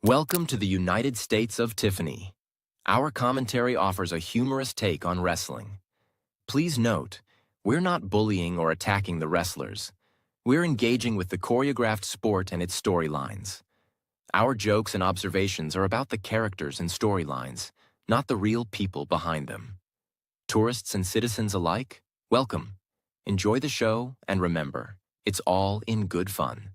Welcome to the United States of Tiffany. Our commentary offers a humorous take on wrestling. Please note, we're not bullying or attacking the wrestlers. We're engaging with the choreographed sport and its storylines. Our jokes and observations are about the characters and storylines, not the real people behind them. Tourists and citizens alike, welcome. Enjoy the show, and remember, it's all in good fun.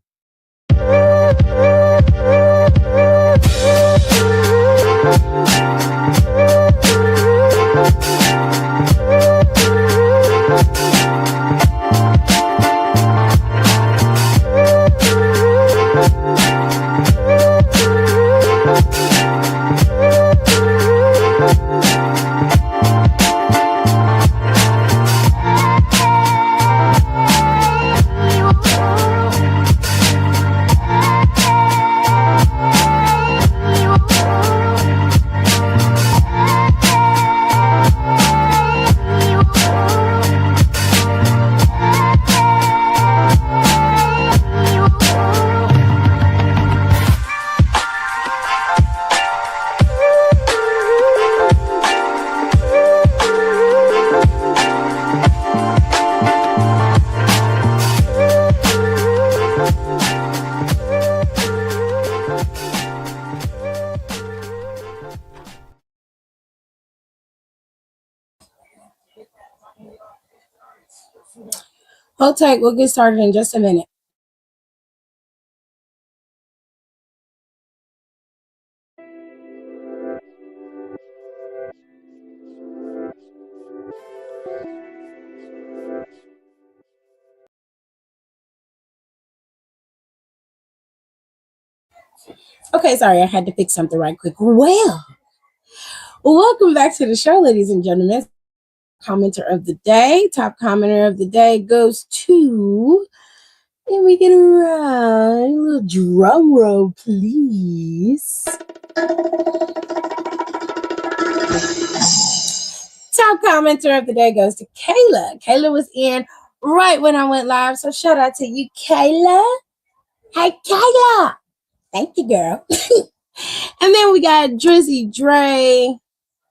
Hold tight, we'll get started in just a minute. Okay, sorry, I had to fix something right quick. Well, welcome back to the show, ladies and gentlemen. Commenter of the day, top commenter of the day goes to, and we get around, a little drum roll, please. Top commenter of the day goes to Kayla. Kayla was in right when I went live, so shout out to you, Kayla. Hey, Kayla. Thank you, girl. And then we got Drizzy Dre,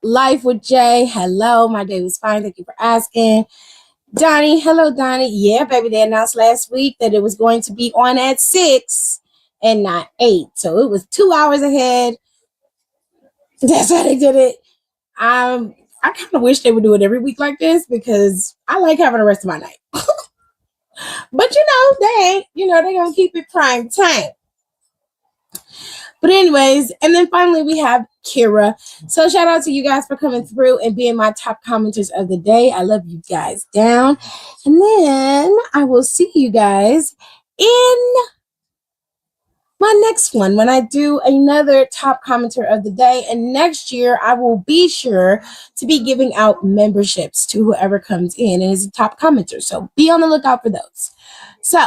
Life with Jay. Hello, my day was fine. Thank you for asking. Donnie, hello, Donnie. Yeah, baby, they announced last week that it was going to be on at 6 and not 8. So it was 2 hours ahead. That's how they did it. I kind of wish they would do it every week like this because I like having the rest of my night. But they ain't. They're going to keep it prime time. But anyways, and then finally we have Kira. So shout out to you guys for coming through and being my top commenters of the day. I love you guys down. And then I will see you guys in my next one when I do another top commenter of the day. And next year I will be sure to be giving out memberships to whoever comes in and is a top commenter. So be on the lookout for those. So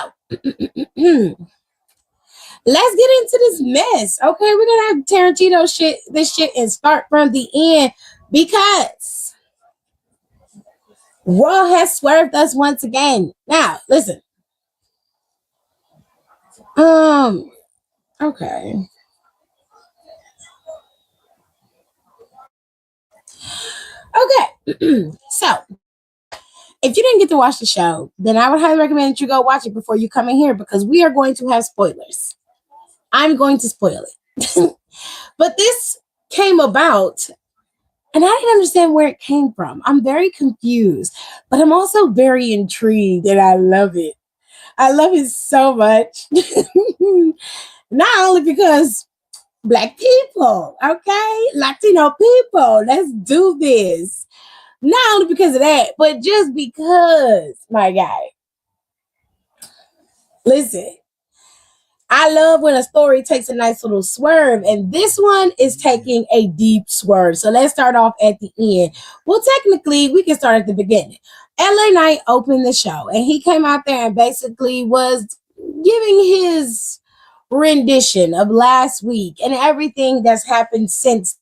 let's get into this mess. Okay, we're gonna have Tarantino this shit and start from the end because Raw has swerved us once again. Now, listen. Okay. Okay. So, if you didn't get to watch the show, then I would highly recommend that you go watch it before you come in here because we are going to have spoilers. I'm going to spoil it. But this came about and I didn't understand where it came from. I'm very confused, but I'm also very intrigued and I love it. I love it so much. Not only because Black people, okay? Latino people, let's do this. Not only because of that, but just because, my guy. Listen, I love when a story takes a nice little swerve, and this one is taking a deep swerve. So let's start off at the end. Well, technically, we can start at the beginning. LA Knight opened the show, and he came out there and basically was giving his rendition of last week and everything that's happened since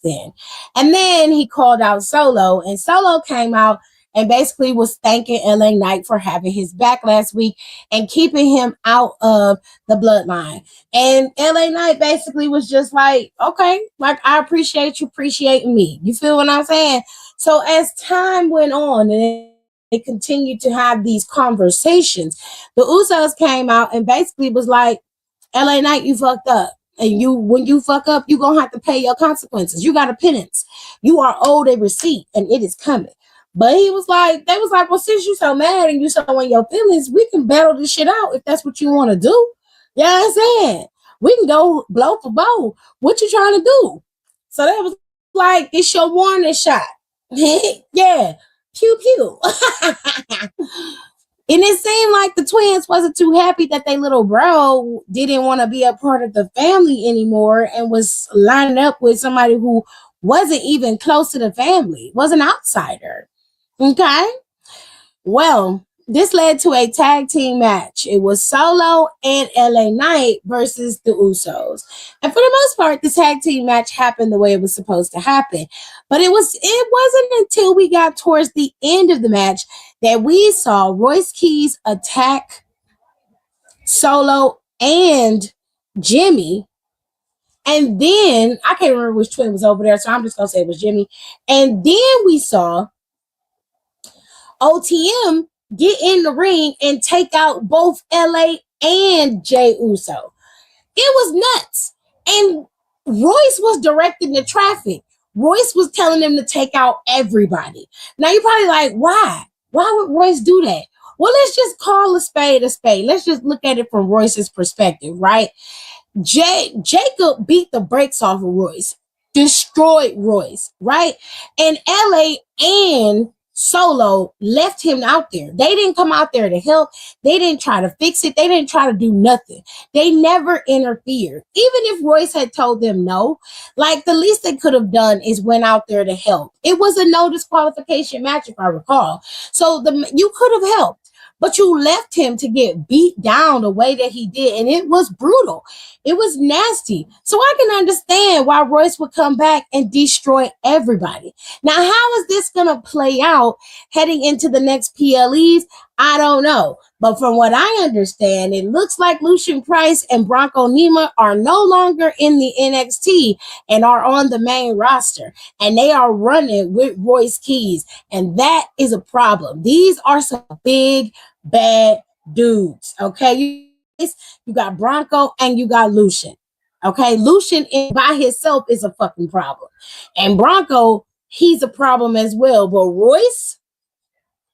then. And then he called out Solo, and Solo came out and basically was thanking LA Knight for having his back last week and keeping him out of the bloodline. And LA Knight basically was just like, okay, like I appreciate you appreciating me. You feel what I'm saying? So as time went on and they continued to have these conversations, the Usos came out and basically was like, LA Knight, you fucked up. And when you fuck up, you're gonna have to pay your consequences. You got a penance. You are owed a receipt, and it is coming. But they was like, well, since you so mad and you so in your feelings, we can battle this shit out if that's what you want to do. You know what I'm saying? We can go blow for blow. What you trying to do? So that was like, it's your warning shot. Yeah. Pew pew. And it seemed like the twins wasn't too happy that their little bro didn't want to be a part of the family anymore and was lining up with somebody who wasn't even close to the family, was an outsider. Okay? Well, this led to a tag team match. It was Solo and LA Knight versus the Usos. And for the most part, the tag team match happened the way it was supposed to happen. But it wasn't until we got towards the end of the match that we saw Royce Keys attack Solo and Jimmy. And then, I can't remember which twin was over there, so I'm just going to say it was Jimmy. And then we saw OTM get in the ring and take out both LA and Jey Uso. It was nuts. And Royce was directing the traffic. Royce was telling them to take out everybody. Now you're probably like, why? Why would Royce do that? Well, let's just call a spade a spade. Let's just look at it from Royce's perspective, right? Jacob beat the brakes off of Royce, destroyed Royce, right? And LA and Solo left him out there. They didn't come out there to help. They didn't try to fix it. They didn't try to do nothing. They never interfered. Even if Royce had told them no, like the least they could have done is went out there to help. It was a no disqualification match, if I recall. So you could have helped, but you left him to get beat down the way that he did. And it was brutal. It was nasty. So I can understand why Royce would come back and destroy everybody. Now, how is this going to play out heading into the next PLEs? I don't know. But from what I understand, it looks like Lucian Price and Bronco Nima are no longer in the NXT and are on the main roster. And they are running with Royce Keys. And that is a problem. These are some big, bad dudes. Okay? You got Bronco and you got Lucian. Okay? Lucian by himself is a fucking problem. And Bronco, he's a problem as well. But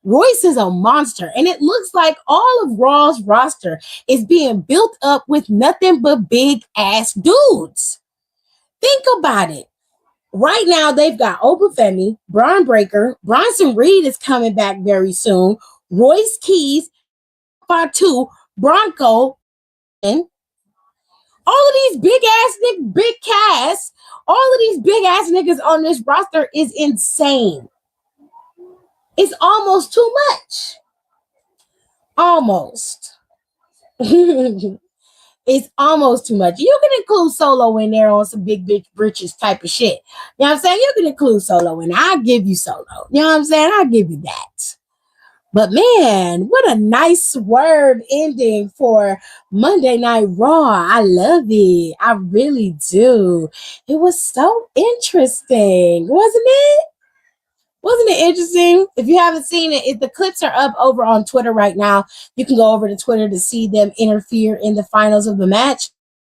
Royce is a monster. And it looks like all of Raw's roster is being built up with nothing but big ass dudes. Think about it. Right now, they've got Oba Femi, Braun Breaker, Bronson Reed is coming back very soon, Royce Keys, Fatu, Bronco, and all of these big ass niggas, big cast, all of these big ass niggas on this roster is insane. It's almost too much. Almost. It's almost too much. You can include Solo in there on some big britches type of shit. You know what I'm saying? You can include Solo in there. I'll give you Solo. You know what I'm saying? I'll give you that. But man, what a nice swerve ending for Monday Night Raw. I love it. I really do. It was so interesting, wasn't it? Wasn't it interesting? If you haven't seen it, if the clips are up over on Twitter right now, you can go over to Twitter to see them interfere in the finals of the match.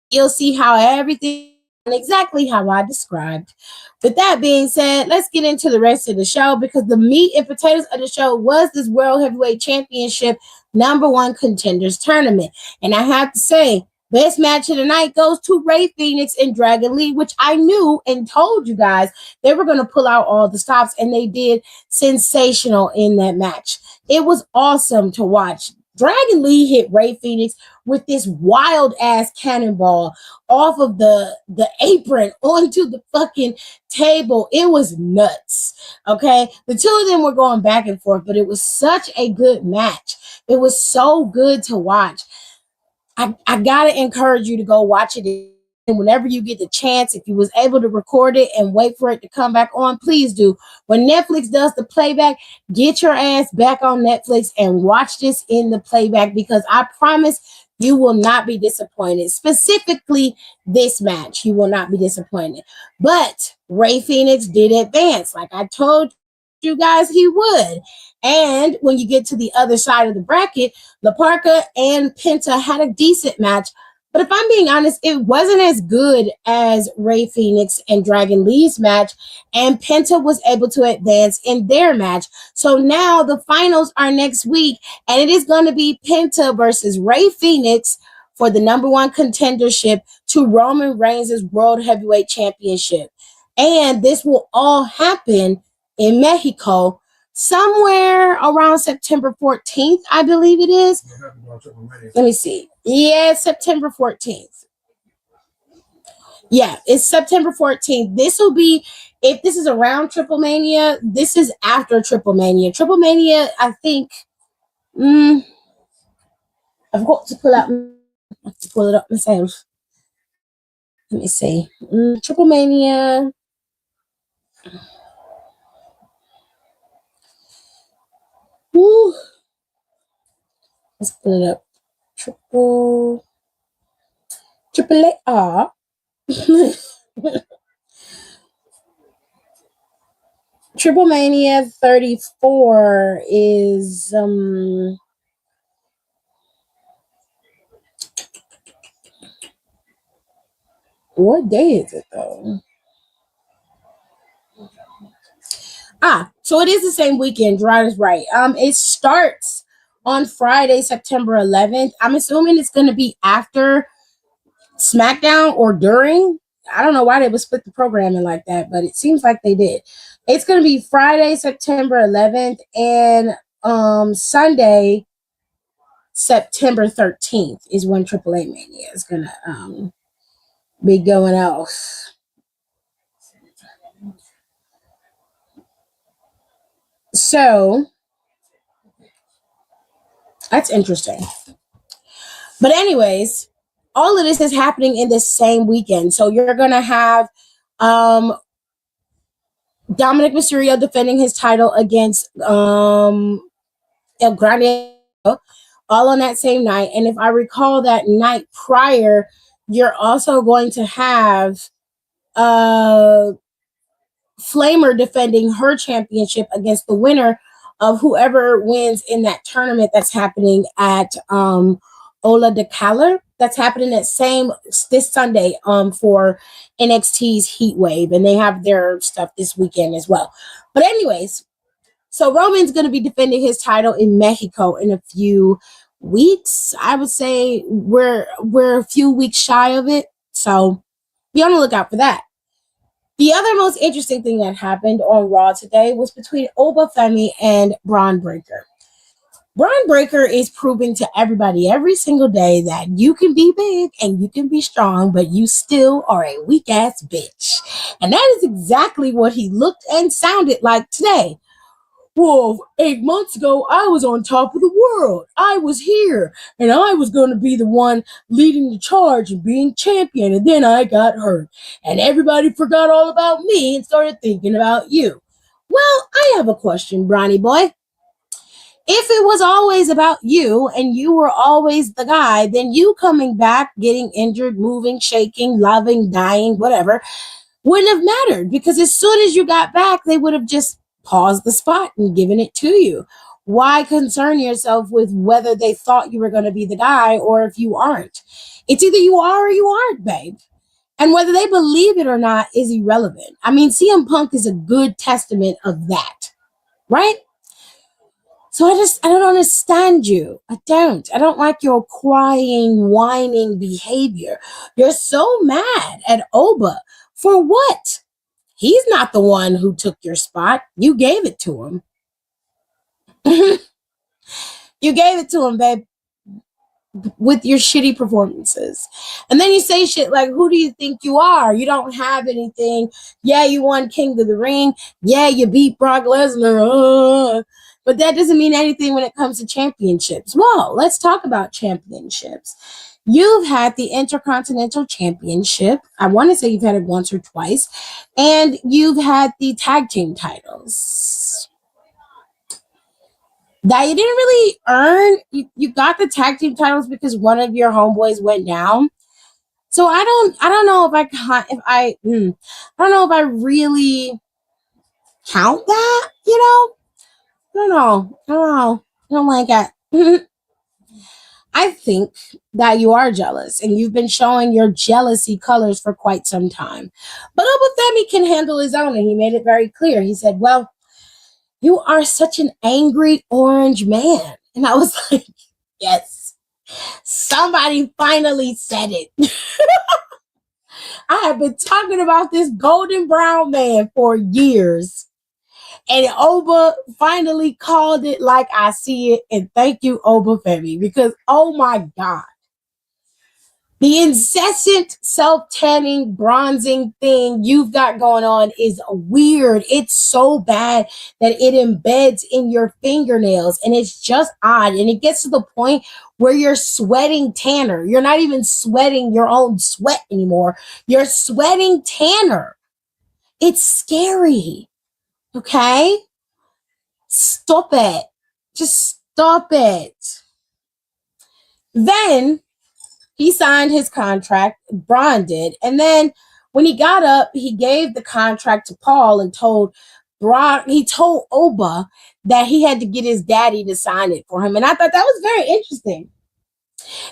You'll see how everything exactly how I described. With that being said, let's get into the rest of the show because the meat and potatoes of the show was this World Heavyweight Championship #1 Contenders Tournament. And I have to say, best match of the night goes to Rey Fenix and Dragon Lee, which I knew and told you guys they were going to pull out all the stops, and they did sensational in that match. It was awesome to watch. Dragon Lee hit Rey Fenix with this wild ass cannonball off of the apron onto the fucking table. It was nuts. Okay. The two of them were going back and forth, but it was such a good match. It was so good to watch. I gotta encourage you to go watch it whenever you get the chance, if you was able to record it and wait for it to come back on, please do. When Netflix does the playback, get your ass back on Netflix and watch this in the playback, because I promise you will not be disappointed. Specifically, this match, you will not be disappointed. But Rey Fenix did advance, like I told you guys he would. And when you get to the other side of the bracket, La Parka and Penta had a decent match. But if I'm being honest, it wasn't as good as Rey Fenix and Dragon Lee's match, and Penta was able to advance in their match. So now the finals are next week, and it is going to be Penta versus Rey Fenix for the #1 contendership to Roman Reigns' World Heavyweight Championship. And this will all happen in Mexico somewhere around September 14th, I believe it is. Let me see. Yeah, September 14th. Yeah, it's September 14th. This will be, if this is around Triple Mania, this is after Triple Mania. Triple Mania, I think, I've got to pull it up myself. Let me see. Triple Mania. Woo. Let's pull it up. Triple A. Triple Mania 34 is what day is it though? So it is the same weekend. Gerard is right. It starts on Friday, September 11th. I'm assuming it's going to be after SmackDown or during. I don't know why they would split the programming like that, but it seems like they did. It's going to be Friday, September 11th, and Sunday, September 13th is when AAA Mania is going to be going off. So that's interesting. But anyways, all of this is happening in the same weekend. So you're going to have Dominic Mysterio defending his title against El Grande, all on that same night. And if I recall, that night prior, you're also going to have Flamer defending her championship against the winner of whoever wins in that tournament that's happening at Ola de Calor. That's happening this Sunday for NXT's Heat Wave, and they have their stuff this weekend as well. But anyways, so Roman's going to be defending his title in Mexico in a few weeks. I would say we're a few weeks shy of it, so be on the lookout for that. The other most interesting thing that happened on Raw today was between Oba Femi and Bron Breakker. Bron Breakker is proving to everybody every single day that you can be big and you can be strong, but you still are a weak-ass bitch. And that is exactly what he looked and sounded like today. Well, 8 months ago, I was on top of the world. I was here, and I was going to be the one leading the charge and being champion, and then I got hurt. And everybody forgot all about me and started thinking about you. Well, I have a question, Bronny boy. If it was always about you and you were always the guy, then you coming back, getting injured, moving, shaking, loving, dying, whatever, wouldn't have mattered, because as soon as you got back, they would have just paused the spot and given it to you. Why concern yourself with whether they thought you were going to be the guy or if you aren't? It's either you are or you aren't, babe. And whether they believe it or not is irrelevant. I mean, CM Punk is a good testament of that, right? So I don't understand you. I don't like your crying, whining behavior. You're so mad at Oba. For what? He's not the one who took your spot. You gave it to him. You gave it to him, babe, with your shitty performances. And then you say shit like, who do you think you are? You don't have anything. Yeah, you won King of the Ring. Yeah, you beat Brock Lesnar. But that doesn't mean anything when it comes to championships. Well, let's talk about championships. You've had the Intercontinental Championship. I want to say you've had it once or twice. And you've had the tag team titles that you didn't really earn. You got the tag team titles because one of your homeboys went down. So I don't know if I don't know if I really count that, you know? I don't know. I don't like it. I think that you are jealous and you've been showing your jealousy colors for quite some time. But Obafemi can handle his own, and he made it very clear. He said, well, you are such an angry orange man. And I was like, yes, somebody finally said it. I have been talking about this golden brown man for years. And Oba finally called it like I see it. And thank you, Obafemi, because oh my God. The incessant self-tanning, bronzing thing you've got going on is weird. It's so bad that it embeds in your fingernails, and it's just odd. And it gets to the point where you're sweating tanner. You're not even sweating your own sweat anymore. You're sweating tanner. It's scary. Okay? Stop it. Just stop it. Then he signed his contract, Braun did. And then when he got up, he gave the contract to Paul and told Oba that he had to get his daddy to sign it for him. And I thought that was very interesting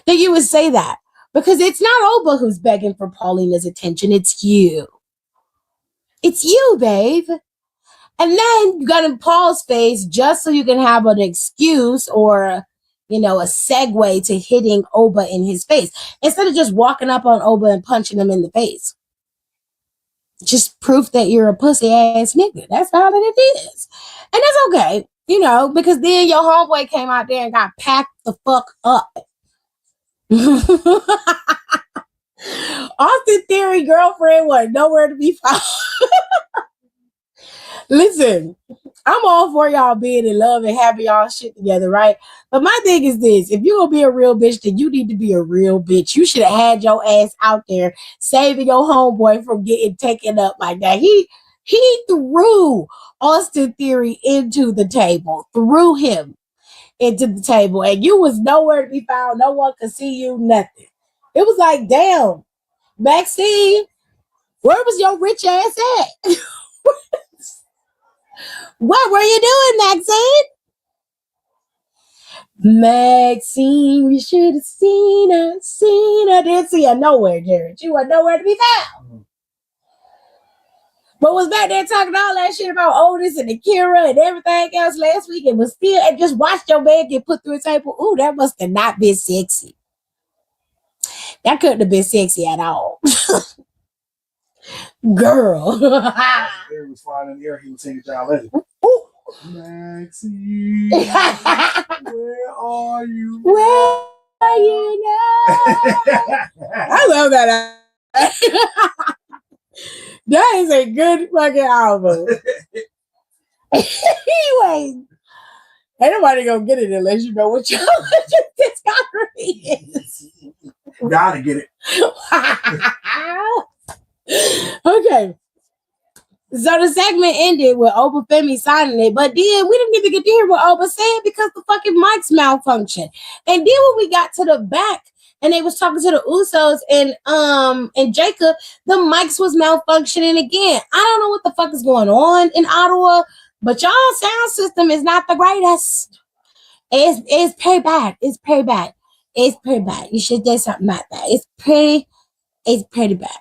that you would say that, because it's not Oba who's begging for Paulina's attention. It's you. It's you, babe. And then you got in Paul's face just so you can have an excuse or a segue to hitting Oba in his face, instead of just walking up on Oba and punching him in the face. Just proof that you're a pussy ass nigga. That's all that it is. And that's okay, because then your homeboy came out there and got packed the fuck up. Austin Theory girlfriend was nowhere to be found. Listen, I'm all for y'all being in love and having y'all shit together, right? But my thing is this: if you're gonna be a real bitch, then you need to be a real bitch. You should have had your ass out there saving your homeboy from getting taken up like that. He threw Austin Theory into the table, threw him into the table, and you was nowhere to be found. No one could see you, nothing. It was like, damn, Maxine, where was your rich ass at? What were you doing, Maxine? Maxine, you should have seen her. Didn't see her nowhere, Jared. You were nowhere to be found. But was back there talking all that shit about Otis and Akira and everything else last week, and was still and just watched your man get put through a table. Ooh, that must have not been sexy. That couldn't have been sexy at all. Girl. There was flying in the air. He was singing John Legend. Maxine, where are you? Where are you now? I love that. That is a good fucking album. Anyway, ain't nobody gonna get it unless you know what your discography is. Gotta get it. Okay. So the segment ended with Obafemi signing it, but then we didn't even get to hear what Oba said because the fucking mics malfunctioned. And then when we got to the back and they was talking to the Usos and Jacob, the mics was malfunctioning again. I don't know what the fuck is going on in Ottawa, but y'all sound system is not the greatest. It's pretty bad. It's pretty bad. It's pretty bad. You should do something about that. It's pretty bad.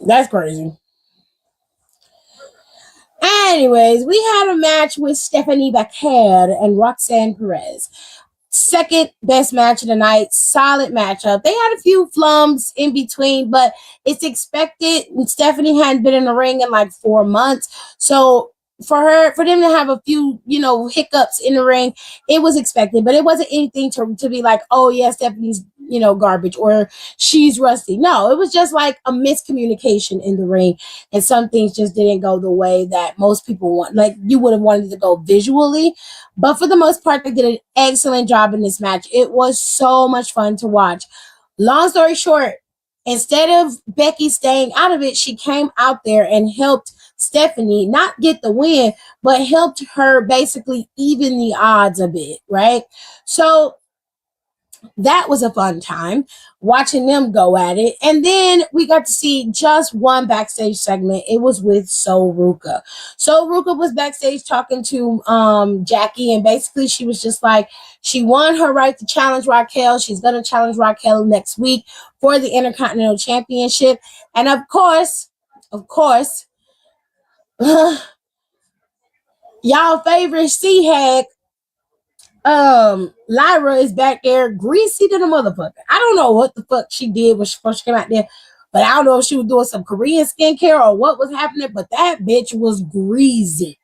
That's crazy. Anyways, we had a match with Stephanie Baker and Roxanne Perez. Second best match of the night. Solid matchup. They had a few flums in between, but it's expected. Stephanie hadn't been in the ring in like 4 months. So for them to have a few, hiccups in the ring, it was expected, but it wasn't anything to be like, oh yeah, Stephanie's garbage or she's rusty. No, it was just like a miscommunication in the ring. And some things just didn't go the way that most people want. Like you would have wanted it to go visually. But for the most part, they did an excellent job in this match. It was so much fun to watch. Long story short, instead of Becky staying out of it, she came out there and helped Stephanie not get the win, but helped her basically even the odds a bit, right? So that was a fun time watching them go at it. And then we got to see just one backstage segment. It was with Sol Ruca. Sol Ruca was backstage talking to Jackie, and basically she was just like, she won her right to challenge Raquel. She's going to challenge Raquel next week for the Intercontinental Championship. And of course, y'all favorite C-Hag, Lyra is back there greasy to the motherfucker. I don't know what the fuck she did when she first came out there, but I don't know if she was doing some Korean skincare or what was happening, but that bitch was greasy.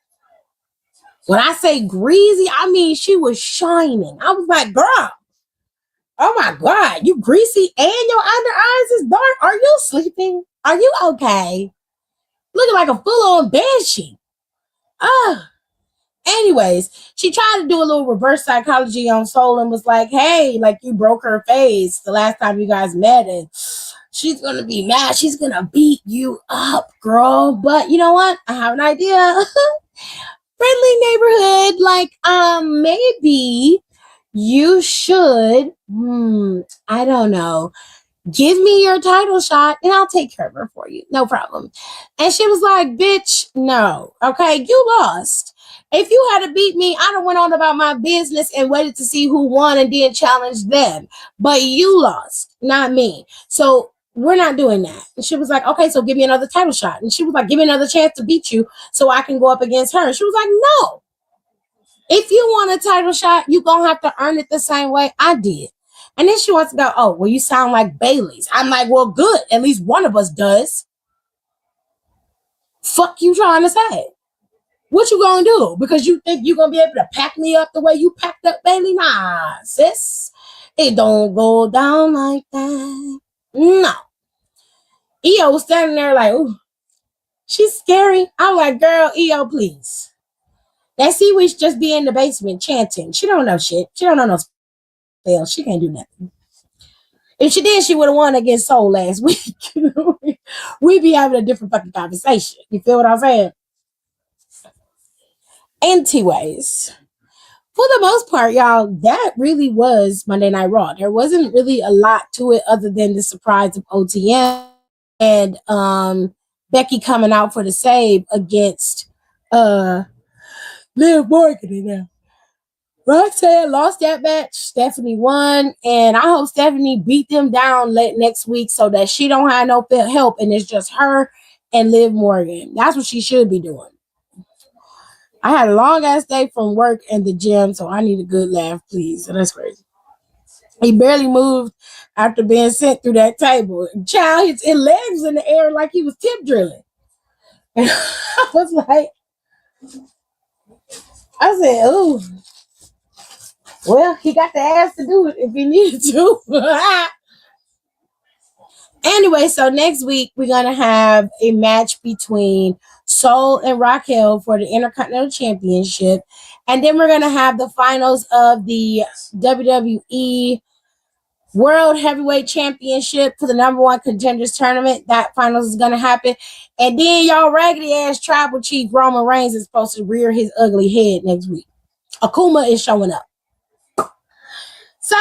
When I say greasy, I mean she was shining. I was like, girl, oh my God, you greasy and your under eyes is dark. Are you sleeping? Are you okay? Looking like a full-on banshee. Anyways, she tried to do a little reverse psychology on Sol and was like, hey, like you broke her face the last time you guys met and she's going to be mad. She's going to beat you up, girl. But you know what? I have an idea. Friendly neighborhood. Like, maybe you should, I don't know, give me your title shot and I'll take care of her for you. No problem. And she was like, bitch, no. Okay, you lost. If you had to beat me, I done went on about my business and waited to see who won and then challenged them. But you lost, not me. So we're not doing that. And she was like, okay, so give me another title shot. And she was like, give me another chance to beat you so I can go up against her. She was like, no. If you want a title shot, you're going to have to earn it the same way I did. And then she wants to go, oh, well, you sound like Bailey's. I'm like, well, good. At least one of us does. Fuck you trying to say? What you gonna do? Because you think you're gonna be able to pack me up the way you packed up Bailey? Nah, sis. It don't go down like that. No. EO was standing there like, ooh, she's scary. I'm like, girl, EO, please. That Seaweed just be in the basement chanting. She don't know shit. She don't know no spells. She can't do nothing. If she did, she would have won against Sol last week. We'd be having a different fucking conversation. You feel what I'm saying? Anyways, for the most part, y'all, that really was Monday Night Raw. There wasn't really a lot to it other than the surprise of OTM and Becky coming out for the save against Liv Morgan. Roxanne lost that match. Stephanie won, and I hope Stephanie beat them down next week so that she don't have no help and it's just her and Liv Morgan. That's what she should be doing. I had a long ass day from work and the gym, so I need a good laugh, please. And that's crazy. He barely moved after being sent through that table. Child, his legs in the air like he was tip drilling. And I was like, I said, ooh. Well, he got the ass to do it if he needed to. Anyway, so next week we're going to have a match between Sol and Raquel for the Intercontinental Championship. And then we're going to have the finals of the WWE World Heavyweight Championship for the #1 Contenders Tournament. That finals is going to happen. And then y'all raggedy ass tribal chief Roman Reigns is supposed to rear his ugly head next week. Akuma is showing up. So,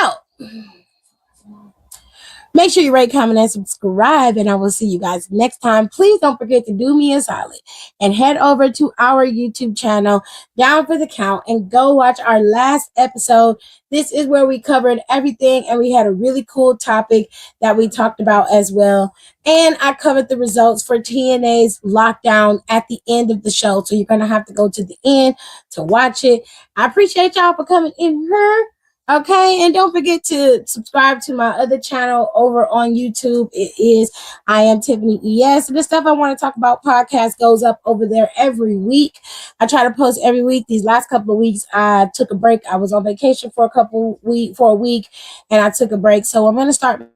make sure you rate, comment, and subscribe, and I will see you guys next time. Please don't forget to do me a solid and head over to our YouTube channel, Down for the Count, and go watch our last episode. This is where we covered everything, and we had a really cool topic that we talked about as well. And I covered the results for TNA's lockdown at the end of the show, so you're going to have to go to the end to watch it. I appreciate y'all for coming in here. Okay, and don't forget to subscribe to my other channel over on YouTube. It is I Am Tiffany ES. And the stuff I want to talk about podcast goes up over there every week. I try to post every week. These last couple of weeks, I took a break. I was on vacation for a week, and I took a break. So I'm going to start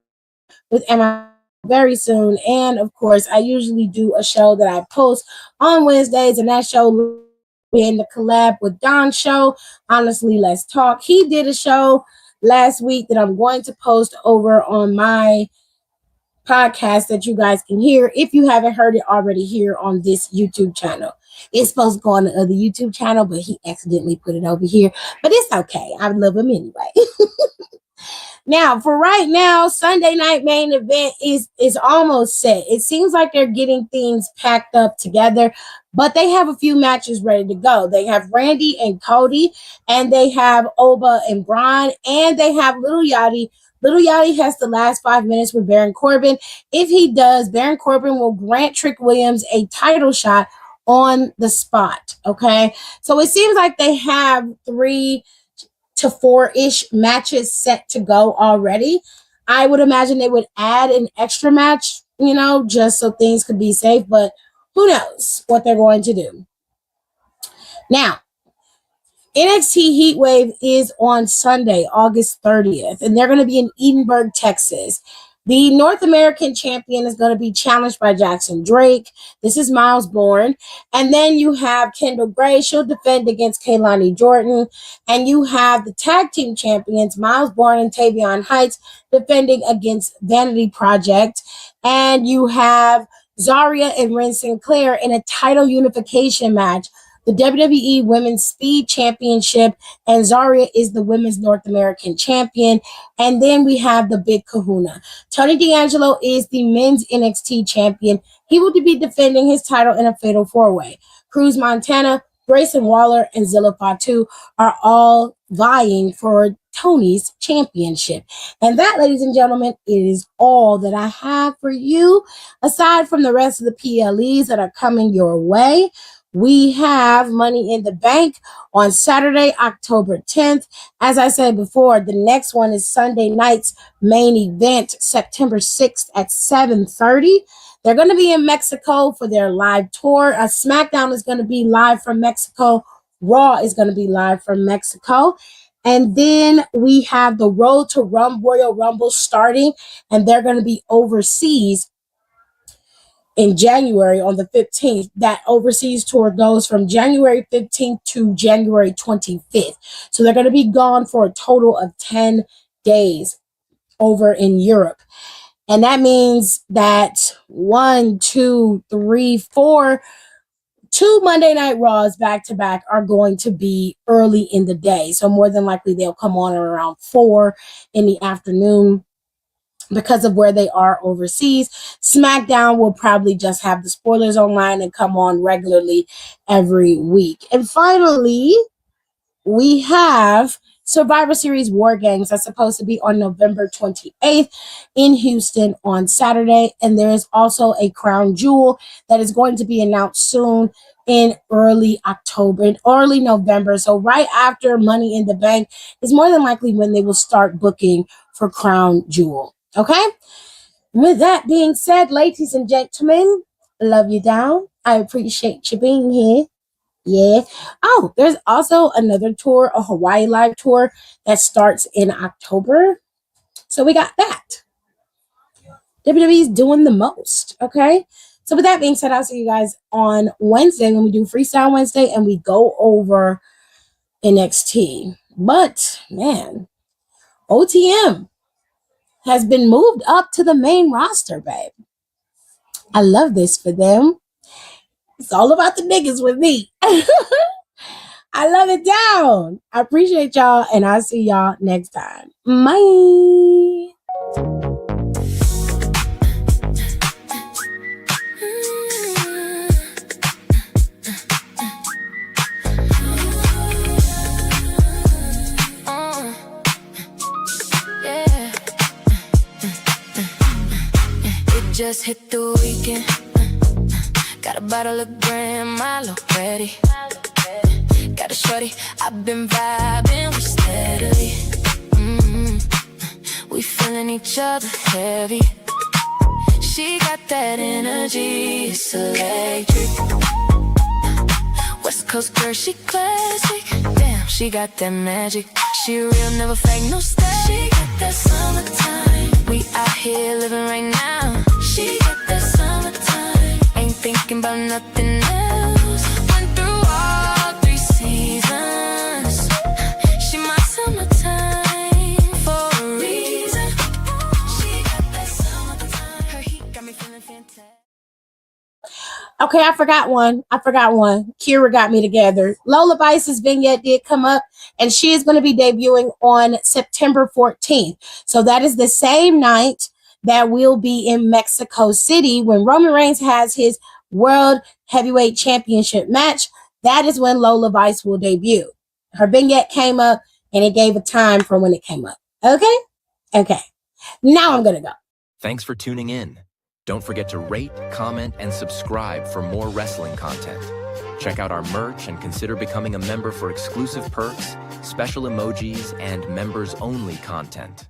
with Emma very soon. And of course, I usually do a show that I post on Wednesdays, and that show in the collab with Don show. Honestly, let's talk. He did a show last week that I'm going to post over on my podcast that you guys can hear if you haven't heard it already here on this YouTube channel. It's supposed to go on the other YouTube channel, but he accidentally put it over here. But it's okay. I love him anyway. Now, for right now, Sunday night main event is almost set. It seems like they're getting things packed up together, but they have a few matches ready to go. They have Randy and Cody, and they have Oba and Braun, and they have Little Yachty. Little Yachty has the last 5 minutes with Baron Corbin. If he does, Baron Corbin will grant Trick Williams a title shot on the spot. Okay, so it seems like they have 3 to 4-ish matches set to go already. I would imagine they would add an extra match, just so things could be safe, but who knows what they're going to do. Now, NXT Heatwave is on Sunday, August 30th, and they're going to be in Edinburgh, Texas. The North American champion is going to be challenged by Jackson Drake. This is Miles Bourne. And then you have Kendall Gray. She'll defend against Kaylani Jordan. And you have the tag team champions, Miles Bourne and Tavion Heights, defending against Vanity Project. And you have Zarya and Ren Sinclair in a title unification match. The WWE Women's Speed Championship, and Zarya is the Women's North American Champion. And then we have the Big Kahuna. Tony D'Angelo is the Men's NXT Champion. He will be defending his title in a fatal 4-way. Cruz Montana, Grayson Waller, and Zilla Fatu are all vying for Tony's championship. And that, ladies and gentlemen, is all that I have for you. Aside from the rest of the PLEs that are coming your way, we have Money in the Bank on Saturday, October 10th. As I said before, the next one is Sunday night's main event, September 6th at 7:30. They're going to be in Mexico for their live tour. SmackDown is going to be live from Mexico. Raw is going to be live from Mexico. And then we have the Road to Royal Rumble starting, and they're going to be overseas in January on the 15th. That overseas tour goes from January 15th to January 25th. So they're going to be gone for a total of 10 days over in Europe. And that means that 1, 2, 3, 4, 2 Monday Night Raws back to back are going to be early in the day. So more than likely they'll come on around 4 in the afternoon. Because of where they are overseas, SmackDown will probably just have the spoilers online and come on regularly every week. And finally, we have Survivor Series War Games that's supposed to be on November 28th in Houston on Saturday. And there is also a Crown Jewel that is going to be announced soon in early October, in early November. So right after Money in the Bank is more than likely when they will start booking for Crown Jewel. Okay? With that being said, ladies and gentlemen, love you down. I appreciate you being here. Yeah. Oh, there's also another tour, a Hawaii Live tour that starts in October. So we got that. WWE's doing the most. Okay? So with that being said, I'll see you guys on Wednesday when we do Freestyle Wednesday and we go over NXT. But, man, OTM has been moved up to the main roster, babe. I love this for them. It's all about the niggas with me. I love it down. I appreciate y'all, and I'll see y'all next time. Bye. Just hit the weekend. Got a bottle of Grand Malo ready. Got a shorty, I've been vibing with steadily. We feeling each other heavy. She got that energy, it's electric. West Coast girl, she classic. Damn, she got that magic. She real, never fake, no style. She got that summertime. We out here living right now. She got that summertime. Ain't thinking about nothing else. Went through all 3 seasons. She my summertime for a reason. She got that summertime. Her heat got me feeling fantastic. Okay, I forgot one. Kira got me together. Lola Vice's vignette did come up, and she is going to be debuting on September 14th. So that is the same night that we'll be in Mexico City when Roman Reigns has his World Heavyweight Championship match. That is when Lola Vice will debut. Her vignette came up, and it gave a time for when it came up. Okay? Okay. Now I'm going to go. Thanks for tuning in. Don't forget to rate, comment, and subscribe for more wrestling content. Check out our merch and consider becoming a member for exclusive perks, special emojis, and members-only content.